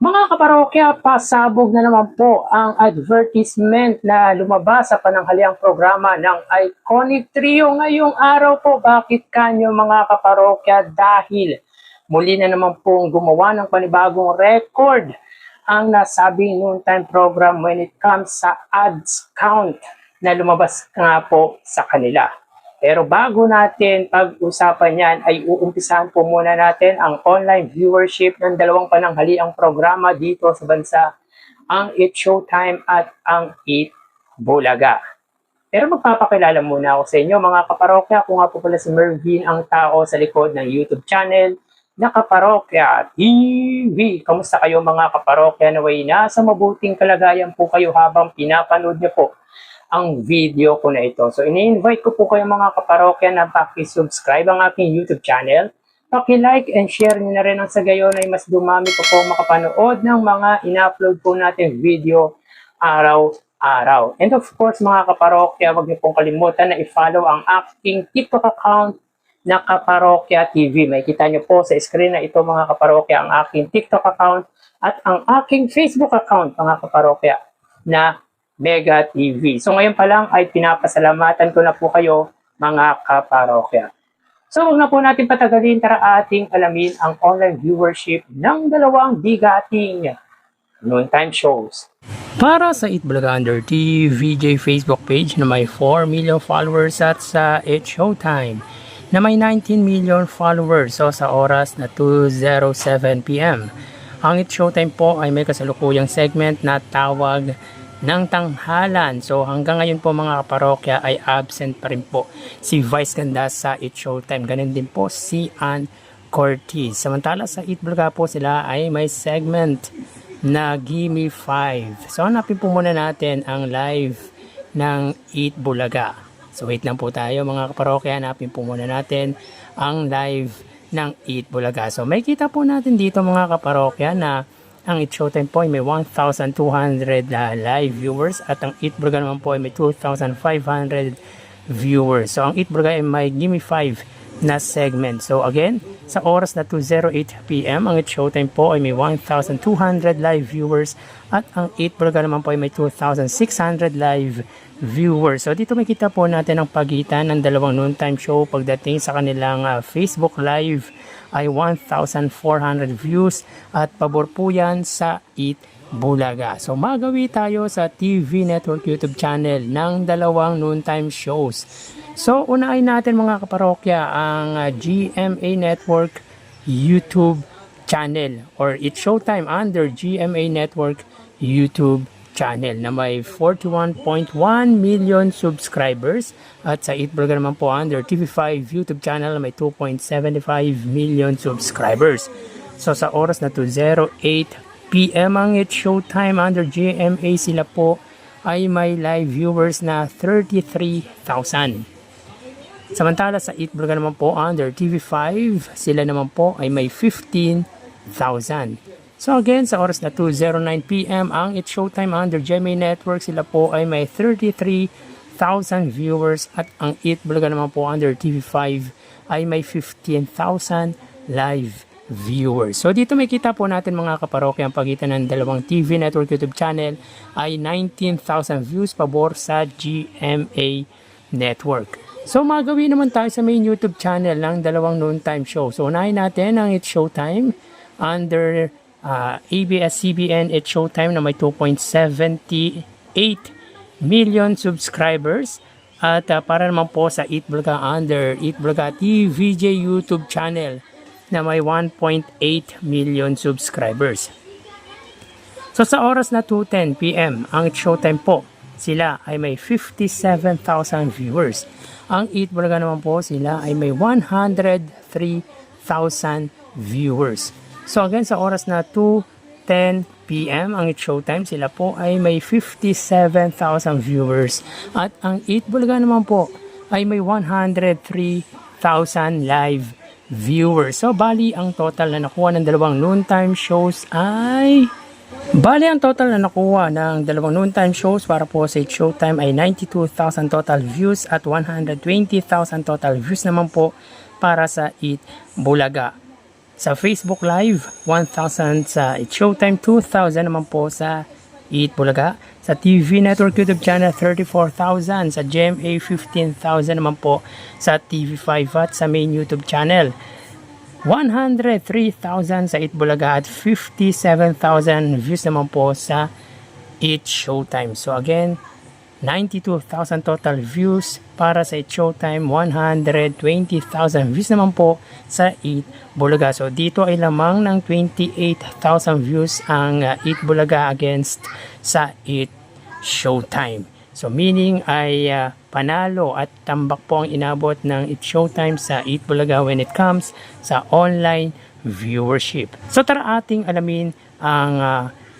Mga kaparokya, pasabog na naman po ang advertisement na lumabas sa pananghaliang programa ng Iconic Trio ngayong araw po. Bakit kanyo mga kaparokya? Dahil muli na naman pong gumawa ng panibagong record ang nasabing noontime program when it comes sa ads count na lumabas nga po sa kanila. Pero bago natin pag-usapan yan, ay uumpisahan po muna natin ang online viewership ng dalawang pananghaliang programa dito sa bansa, ang It Showtime at ang It Bulaga. Pero magpapakilala muna ako sa inyo mga kaparokya. Kung nga po pala si Mervin ang tao sa likod ng YouTube channel na Kaparokya TV. Kamusta kayo mga kaparokya? Naway nasa mabuting kalagayan po kayo habang pinapanood niyo po ang video ko na ito. So, ini-invite ko po kayo mga kaparokya na paki-subscribe ang aking YouTube channel. Paki-like and share nyo na rin ang sa gayon ay mas dumami po po makapanood ng mga ina-upload po natin video araw-araw. And of course mga kaparokya, huwag niyo pong kalimutan na i-follow ang aking TikTok account na Kaparokya TV. May kita nyo po sa screen na ito mga kaparokya ang aking TikTok account at ang aking Facebook account mga kaparokya na Mega TV. So ngayon pa lang ay pinapasalamatan ko na po kayo mga kaparokya. So huwag na po natin patagalin, tara ating alamin ang online viewership ng dalawang bigating noontime shows. Para sa It Bulaga Under TVJ Facebook page na may 4 million followers at sa It Showtime na may 19 million followers so sa oras na 2:07 PM. Ang It Showtime po ay may kasalukuyang segment na tawag ng tanghalan. So hanggang ngayon po mga kaparokya ay absent pa rin po si Vice Ganda sa It Showtime. Ganun din po si Ann Cortez. Samantala sa It Bulaga po sila ay may segment na Gimme 5. So hanapin po muna natin ang live ng It Bulaga. So wait lang po tayo mga kaparokya. Hanapin po muna natin ang live ng It Bulaga. So may kita po natin dito mga kaparokya na ang It Showtime po ay may 1,200 live viewers at ang It Bulaga naman po ay may 2,500 viewers. So ang It Bulaga ay may Gimme 5 na segment. So again, sa oras na 2:08 PM, ang It Showtime po ay may 1,200 live viewers at ang It Bulaga naman po ay may 2,600 live viewers. So dito makita po natin ang pagitan ng dalawang noontime show pagdating sa kanilang Facebook Live ay 1,400 views at pabor po yan sa It Bulaga. So magawi tayo sa TV Network YouTube channel ng dalawang noontime shows. So unahin natin mga kaparokya ang GMA Network YouTube channel or It Showtime under GMA Network YouTube channel na may 41.1 million subscribers at sa It Bulaga naman po under TV5 YouTube channel na may 2.75 million subscribers. So sa oras na 2:08 PM ang It Showtime under GMA sila po ay may live viewers na 33,000. Samantala sa It Bulaga naman po under TV5 sila naman po ay may 15,000. So again, sa oras na 2:09 PM, ang It Showtime under GMA Network, sila po ay may 33,000 viewers at ang It Bulaga naman po under TV5 ay may 15,000 live viewers. So dito may kita po natin mga kaparokya ang pagitan ng dalawang TV Network YouTube channel ay 19,000 views pabor sa GMA Network. So magawin naman tayo sa main YouTube channel ng dalawang noontime show. So unahin natin ang It Showtime under ABS-CBN It Showtime na may 2.78 million subscribers at para naman po sa It Bulaga under It Bulaga TVJ YouTube channel na may 1.8 million subscribers. So sa oras na 2:10 PM ang It Showtime po sila ay may 57,000 viewers. Ang It Bulaga naman po sila ay may 103,000 viewers. So again, sa oras na 2:10 PM, ang It Showtime, sila po ay may 57,000 viewers. At ang It Bulaga naman po ay may 103,000 live viewers. So bali, ang total na nakuha ng dalawang noontime shows ay Bali, ang total na nakuha ng dalawang noontime shows para po sa It Showtime ay 92,000 total views at 120,000 total views naman po para sa It Bulaga. Sa Facebook Live, 1,000 sa It's Showtime, 2,000 naman po sa Eat Bulaga. Sa TV Network YouTube channel, 34,000. Sa GMA, 15,000 naman po sa TV5 at sa main YouTube channel. 103,000 sa Eat Bulaga at 57,000 views naman po sa Eat Showtime. So again, 92,000 total views para sa Eat Showtime, 120,000 views naman po sa Eat Bulaga. So dito ay lamang ng 28,000 views ang Eat Bulaga against sa Eat Showtime. So meaning ay panalo at tambak po ang inabot ng Eat Showtime sa Eat Bulaga when it comes sa online viewership. So tara ating alamin ang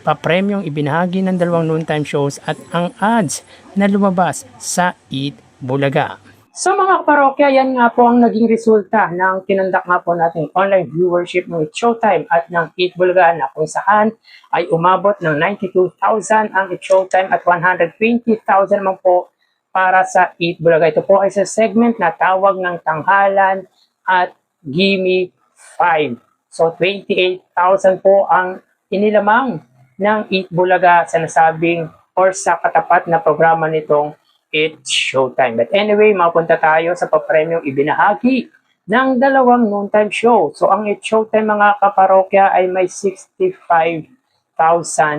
papremyong ibinahagi ng dalawang noontime shows at ang ads na lumabas sa Eat Bulaga. So mga kaparokya, yan nga po ang naging resulta ng tinandak nga po nating online viewership ng Eat Showtime at ng Eat Bulaga na kung saan ay umabot ng 92,000 ang Eat Showtime at 120,000 naman po para sa Eat Bulaga. Ito po ay sa segment na tawag ng tanghalan at Gimme 5. So 28,000 po ang inilamang ng Eat Bulaga sa nasabing or sa katapat na programa nitong Eat Showtime. But anyway, mapunta tayo sa papremyong ibinahagi ng dalawang noontime show. So ang Eat Showtime mga kaparokya ay may 65,000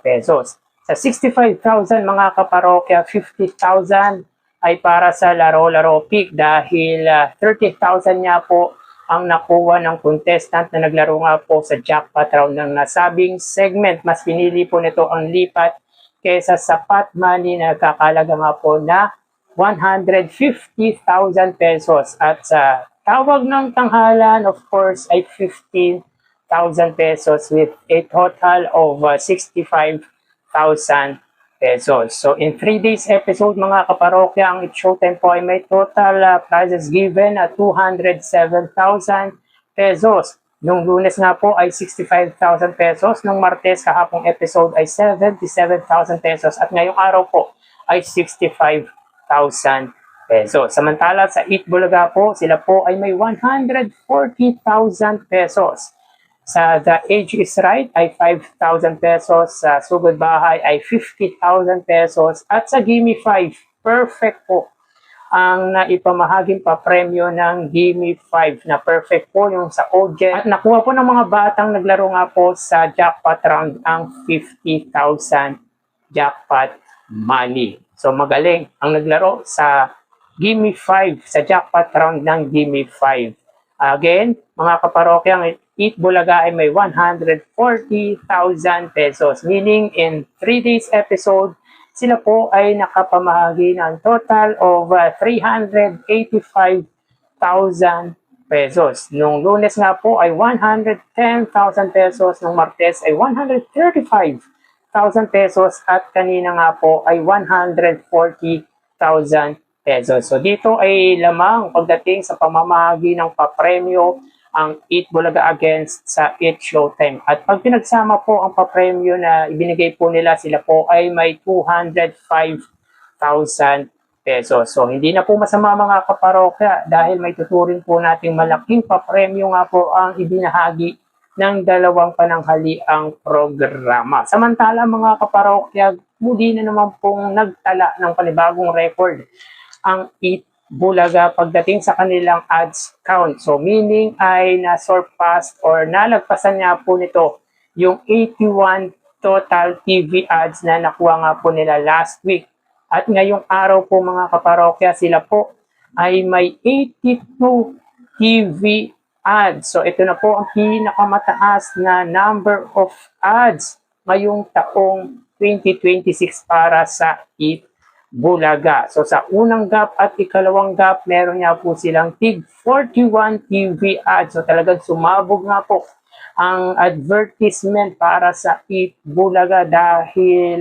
pesos. Sa 65,000 mga kaparokya, 50,000 ay para sa Laro-Laro Pick dahil 30,000 niya po ang nakuha ng contestant na naglaro nga po sa jackpot round ng nasabing segment. Mas pinili po nito ang lipat kaysa sa pot money na nagkakalaga nga po na 150,000 pesos. At sa tawag ng tanghalan, of course, ay 15,000 pesos with a total of 65,000 pesos. So in 3 days episode mga kaparokya, ang Eat Showtime po ay may total prizes given at 207,000 pesos. Nung Lunes nga po ay 65,000 pesos. Nung Martes kahapong episode ay 77,000 pesos. At ngayong araw po ay 65,000 pesos. Samantala sa Eat Bulaga po, sila po ay may 140,000 pesos. Sa The Age is Right ay 5,000 pesos. Sa Sugod Bahay ay 50,000 pesos. At sa Gimme 5, perfect po ang naipamahaging papremyo ng Gimme 5 na perfect po yung sa audience. At nakuha po ng mga batang naglaro nga po sa jackpot round ang 50,000 jackpot money. So magaling ang naglaro sa Gimme 5 sa jackpot round ng Gimme 5. Again, mga kaparokya, ang Eat Bulaga ay may 140,000 pesos. Meaning, in 3 days episode, sila po ay nakapamahagi ng total of 385,000 pesos. Nung Lunes nga po ay 110,000 pesos. Nung Martes ay 135,000 pesos. At kanina nga po ay 140,000 pesos. So dito ay lamang pagdating sa pamamahagi ng papremyo ang Eat Bulaga against sa Eat Showtime. At pag pinagsama po ang papremyo na ibinigay po nila, sila po ay may 205,000 pesos. So hindi na po masama mga kaparokya dahil may tuturing po nating malaking papremyo nga po ang ibinahagi ng dalawang pananghaliang programa. Samantala mga kaparokya, muli na naman pong nagtala ng panibagong record ang Eat Bulaga pagdating sa kanilang ads count. So meaning ay na-surpass or nalagpasan nga po nito yung 81 total TV ads na nakuha nga po nila last week. At ngayong araw po mga kaparokya, sila po ay may 82 TV ads. So ito na po ang pinakamataas na number of ads ngayong taong 2026 para sa Eat Bulaga. So sa unang gap at ikalawang gap, meron nga po silang tig 41 TV ads. So talagang sumabog nga po ang advertisement para sa Eat Bulaga dahil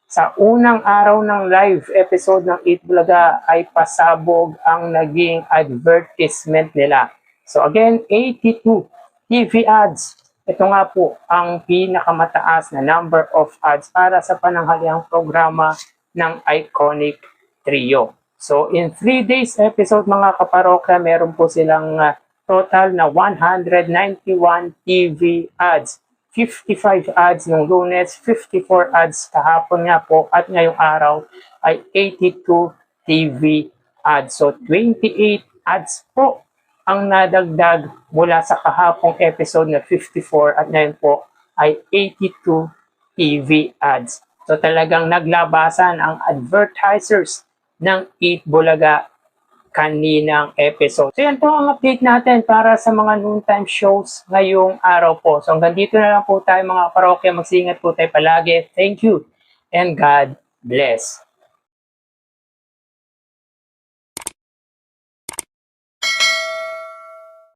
sa unang araw ng live episode ng Eat Bulaga ay pasabog ang naging advertisement nila. So again, 82 TV ads. Ito nga po ang pinakamataas na number of ads para sa pananghaliang programa ng Iconic Trio. So in 3 days episode mga kaparokya, meron po silang total na 191 TV ads. 55 ads nung Lunes, 54 ads kahapon nga po, at ngayong araw ay 82 TV ads. So 28 ads po ang nadagdag mula sa kahapong episode na 54 at ngayon po ay 82 TV ads. So talagang naglabasan ang advertisers ng Eat Bulaga kaninang episode. So yan po ang update natin para sa mga noontime shows ngayong araw po. So hanggang dito na lang po tayo mga parokya. Magsingat po tayo palagi. Thank you and God bless.